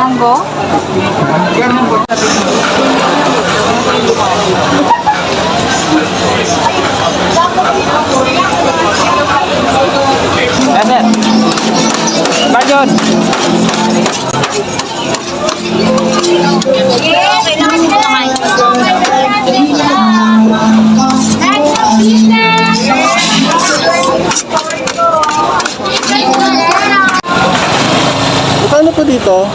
Mango? Ayan. Bajon. Magkano po dito?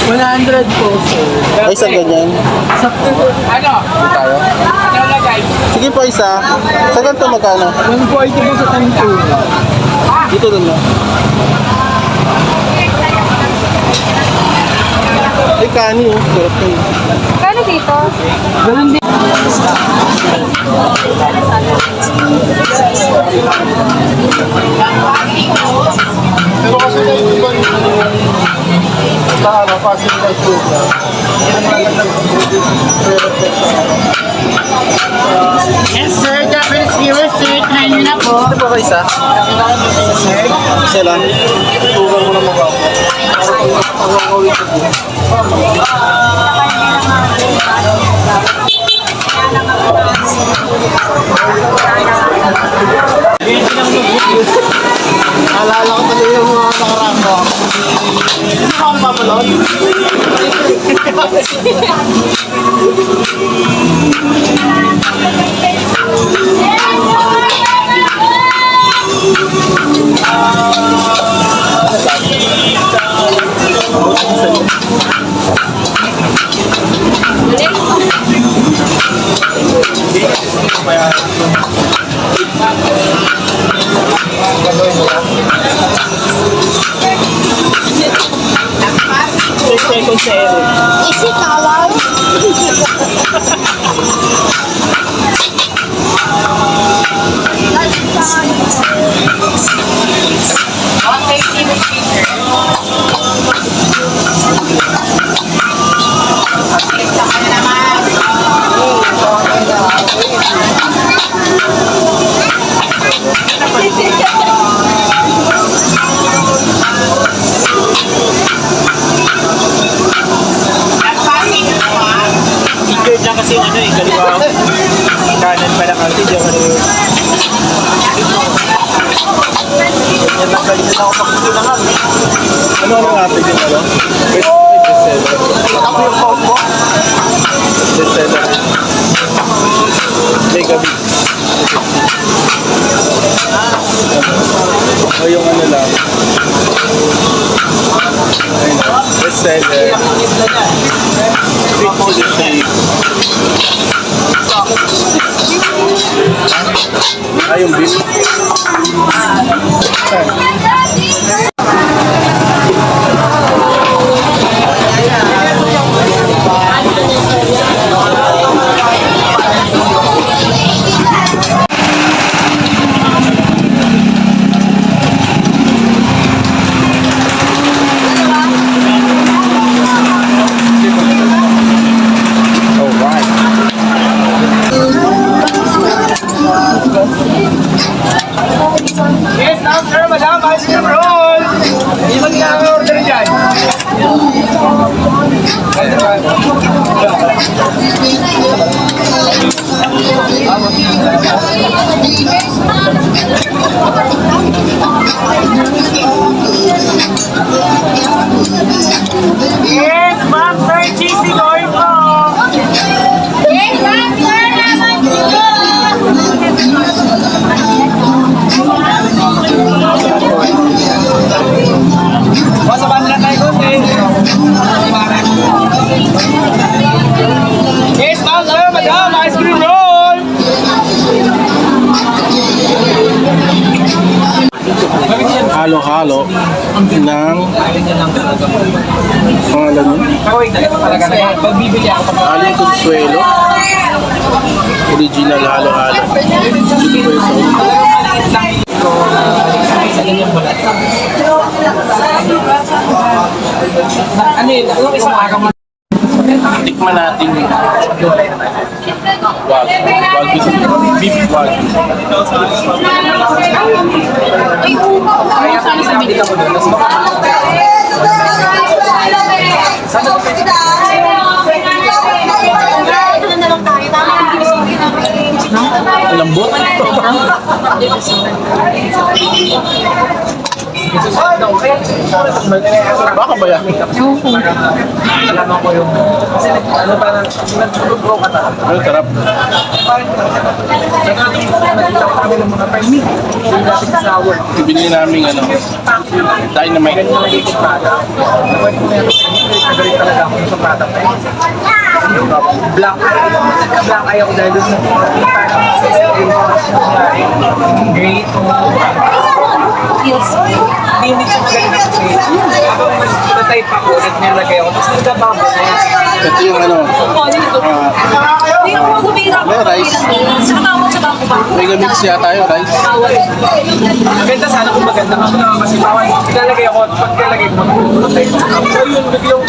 100 po, sir. Ay, isang ganyan. Ano? Tayo? Ano lagay? Sige po, isa. Sa ganito magkano? 140 po sa tanto. Dito dun na. Ay, kani oh. Sarap yun. Kano dito? Ganun din. Pero kasi na yung iba yung facilitate food na. Yes, sir. Japanese viewers, sir. Try nyo na po. Ito po ba isa? Isa lang. Tugan mo na mukha ko. Alala ko pala yung mga nakarang ko. Hindi mo ako mapapalon? Isi tawag. Diyan kasi ano eh, kaliwa kanan pa lang kasi diyan ano yan lang kayo na ako pagkukulangan. Ano natin yung ano? Bestseller. Ako yung phone ko. Bestseller. Mega big. O yung ano lang. Ayun na. Bestseller. Big to the shape. Ay, yung beef. ng pangalan mo? Pagbibili ako pag Aling Consuelo. Original halo-halo. Dito po yung sa inyong bulat. Ano yun? Anong isang araw mo? tikman natin yung wagyu. Beef wagyu. Kaya kami sa medika mo doon. Mas baka sana ko pwede. Lambot. Baka ba yan? Alaman ko yung kasi ano parang nag-grow ka ta. Ay, sarap. Kami ng mga permit. Hindi natin sour. Ibili namin ano, dynamite. Ganyan lagi ko prada. Pwede ko na yung nagalit talaga ako sa prada. Black. Nagka-black eye ako dahil doon sa parang great. Hindi siya magaling kasi habang nag-type ako, nag-nilagay ako, tapos nagkababo na yun. Ito yung ano, may rice. May gamit siya tayo, rice. Maganda sana kung maganda ako naman kasi bawal. Nilalagay ako, pag nilalagay ko, mag-type ako. So yun, biglang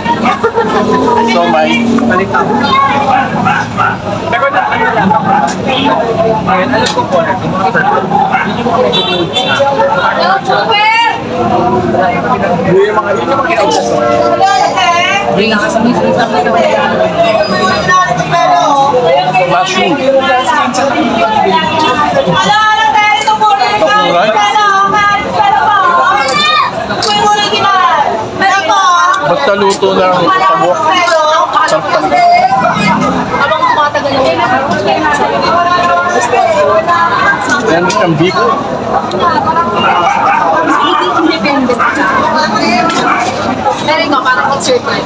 So may palit ako. Pero na, ano lang ako. Ngayon, alam ko po, yung mga purple. Yun yung mga medyo good na. Yun yung mga kinaugas. Hindi na kasi minsan sa mga mushroom. Takuray. Basta luto ng sabok. Sarap talaga. Ayan mo siyang beef. Pero ikaw, parang concert man.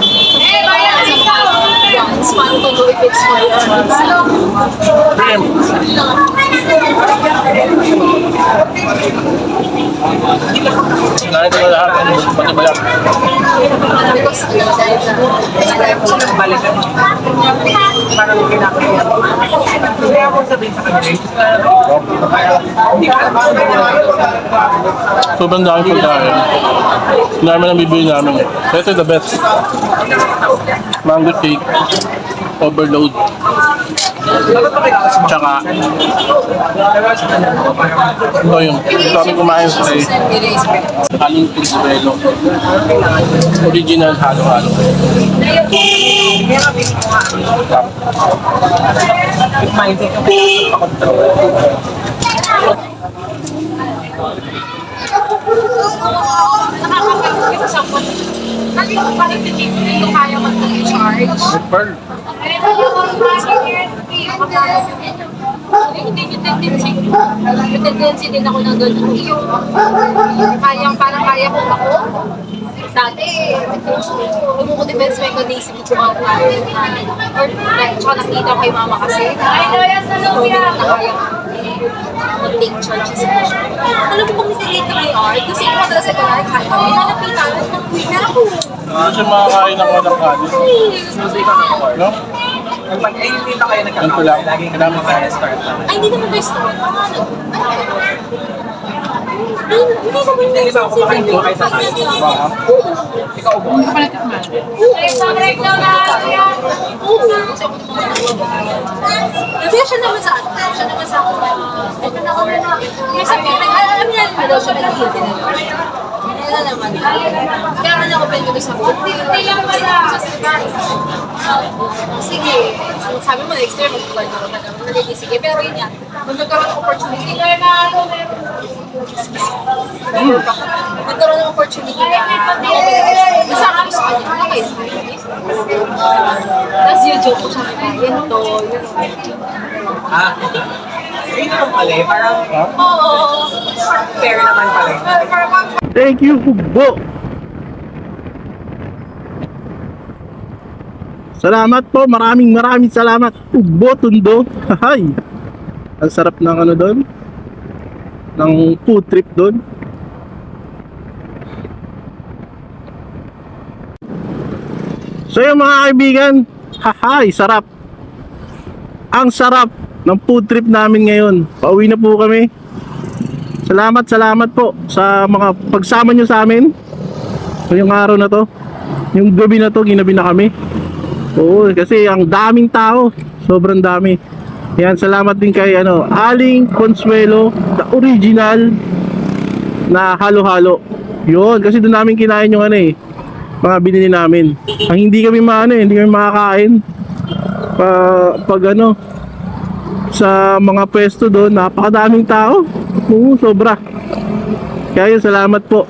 It's fun to do if it's for your friends. Shrimp. Nakita ko lahat ng pati bayak. Because dahil sa balikan. Parang yung kinakaya. Kaya ako sabihin sa kanila, hindi ka alam kung Sobrang dami pagkain. Namin ang bibili namin. Ito the best. Mango cake. Overload. Tsaka ito yung kami kumain sa Aling Consuelo. Original halo-halo. mindset yung pinapakontrol. Hindi kaya mag-charge. With pearl. Yung tendency din ako ng ganun. Yung parang kaya ko ako. Dati, defense mechanism ko mga natin. Or tsaka nakita ko kay mama kasi. So, hindi na kaya mag-take charges. Alam mo kung hindi ko may art, kasi yung madalas sa kanay, kaya kami nalapitan ng winner ako. Kasi makakain ng walang kanin. Susi ka na ko. No? Pag ay hindi pa kayo Ganito nagkakaroon, lang. laging Kailangan kaya start na. Ay, hindi naman restaurant. Hindi naman Hindi ba ako kumakain din kayo sa tayo? Ikaw ba? Kasi siya naman sa akin. Siya naman sa akin. Yung sabi ko, alam niya, pero siya nag-hint din. Ano naman. Kaya ano ako pwede ko sa food. Hindi lang pala. Sige. Sabi mo, next year, mag-plan ako na naman. Sige, pero yun yan. Kung nagkaroon ng opportunity, nagkaroon ng opportunity na masama ko sa kanya. Okay. Tapos yung joke ko sa kanya, yan to, yun. Ah, yun naman pala eh. Parang Oo. fair naman pala eh. Thank you, Hugbo! Salamat po, maraming salamat. Hugbo, Tundo. Hay! Ang sarap ng ano doon. Ng food trip doon. So yung mga kaibigan, hahay, sarap. Ang sarap ng food trip namin ngayon. Pauwi na po kami. Salamat po sa mga pagsama nyo sa amin. Ngayong araw na to, yung gabi na to, ginabi na kami. Oo, kasi ang daming tao, sobrang dami. Yan, salamat din kay Aling Consuelo, the original na halo-halo. Yun, kasi doon namin kinain yung mga binili namin. Ang hindi kami hindi kami makakain. Pag sa mga pwesto doon, napakadaming tao. Oo, sobra. Kaya yun, salamat po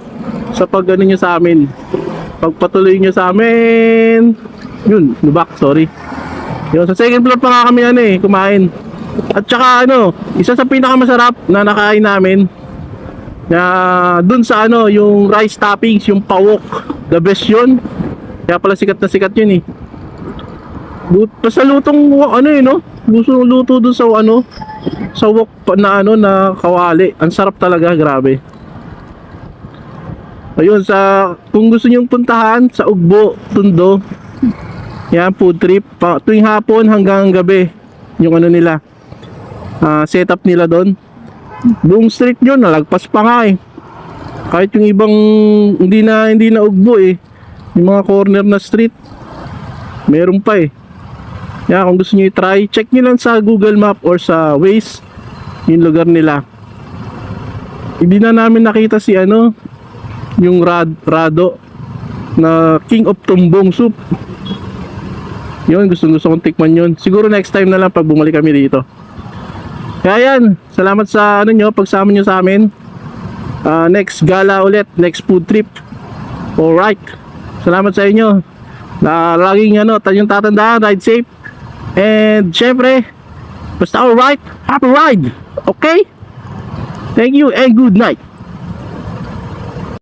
sa nyo sa amin. Pagpatuloy nyo sa amin. Yun, lubak, sorry. Yun, sa second floor pa nga kami kumain. At saka isa sa pinakamasarap na nakain namin na dun sa yung rice toppings, yung pawok. The best yun. Kaya pala sikat na sikat yun eh. Basta lutong luto dun sa sa wok na na kawali. Ang sarap talaga, grabe. Ayun, kung gusto nyong puntahan sa Ugbo, Tondo, yan, food trip tuwing hapon hanggang gabi yung nila, setup nila doon. Buong street yun, nalagpas pa nga kahit yung ibang hindi na Ugbo yung mga corner na street meron pa yan. Kung gusto nyo i-try, check nyo lang sa Google Map or sa Waze yung lugar nila. Hindi na namin nakita si yung Rado na King of Tumbong Soup. Yun, gusto kong tikman yun. Siguro next time na lang pag bumalik kami dito. Kaya yan, salamat sa pagsama nyo sa amin. Next gala ulit, next food trip. Alright, salamat sa inyo. Laging yung tatandaan, ride safe. And syempre, basta alright, happy ride. Okay? Thank you and good night.